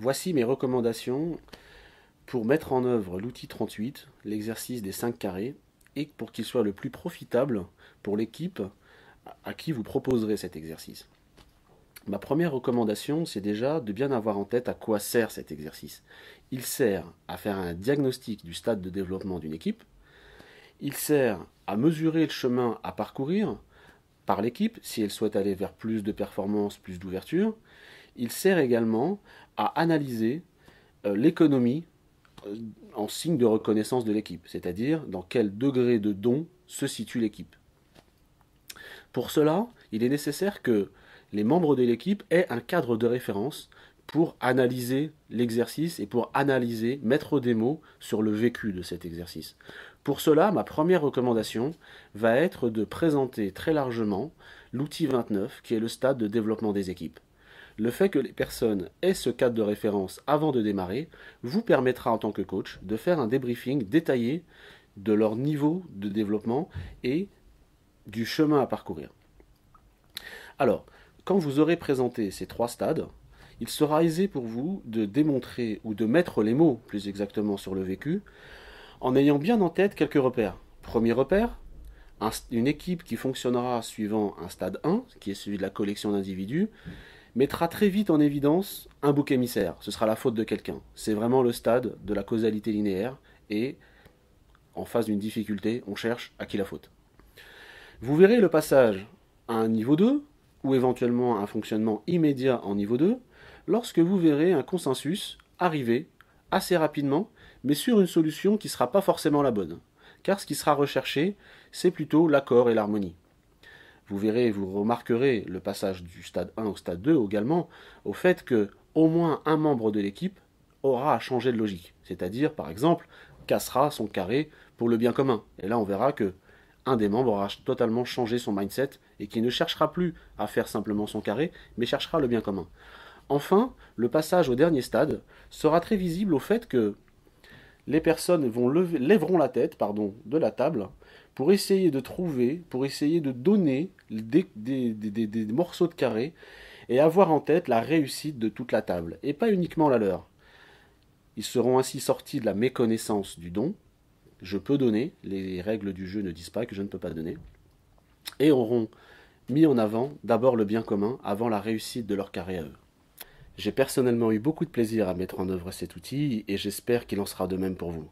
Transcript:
Voici mes recommandations pour mettre en œuvre l'outil 38, l'exercice des 5 carrés, et pour qu'il soit le plus profitable pour l'équipe à qui vous proposerez cet exercice. Ma première recommandation, c'est déjà de bien avoir en tête à quoi sert cet exercice. Il sert à faire un diagnostic du stade de développement d'une équipe. Il sert à mesurer le chemin à parcourir par l'équipe si elle souhaite aller vers plus de performance, plus d'ouverture. Il sert également à analyser l'économie en signe de reconnaissance de l'équipe, c'est-à-dire dans quel degré de don se situe l'équipe. Pour cela, il est nécessaire que les membres de l'équipe aient un cadre de référence pour analyser l'exercice et pour analyser, mettre des mots sur le vécu de cet exercice. Pour cela, ma première recommandation va être de présenter très largement l'outil 29, qui est le stade de développement des équipes. Le fait que les personnes aient ce cadre de référence avant de démarrer vous permettra en tant que coach de faire un débriefing détaillé de leur niveau de développement et du chemin à parcourir. Alors, quand vous aurez présenté ces 3 stades, il sera aisé pour vous de démontrer ou de mettre les mots plus exactement sur le vécu en ayant bien en tête quelques repères. Premier repère, une équipe qui fonctionnera suivant un stade 1, qui est celui de la collection d'individus, mettra très vite en évidence un bouc émissaire. Ce sera la faute de quelqu'un. C'est vraiment le stade de la causalité linéaire et en face d'une difficulté, on cherche à qui la faute. Vous verrez le passage à un niveau 2 ou éventuellement un fonctionnement immédiat en niveau 2 lorsque vous verrez un consensus arriver assez rapidement mais sur une solution qui ne sera pas forcément la bonne. Car ce qui sera recherché, c'est plutôt l'accord et l'harmonie. Vous verrez, vous remarquerez le passage du stade 1 au stade 2 également au fait que au moins un membre de l'équipe aura à changer de logique. C'est-à-dire, par exemple, cassera son carré pour le bien commun. Et là, on verra que un des membres aura totalement changé son mindset et qui ne cherchera plus à faire simplement son carré, mais cherchera le bien commun. Enfin, le passage au dernier stade sera très visible au fait que les personnes lèveront la tête de la table pour essayer de trouver, pour essayer de donner des morceaux de carré et avoir en tête la réussite de toute la table, et pas uniquement la leur. Ils seront ainsi sortis de la méconnaissance du don, je peux donner, les règles du jeu ne disent pas que je ne peux pas donner, et auront mis en avant d'abord le bien commun avant la réussite de leur carré à eux. J'ai personnellement eu beaucoup de plaisir à mettre en œuvre cet outil et j'espère qu'il en sera de même pour vous.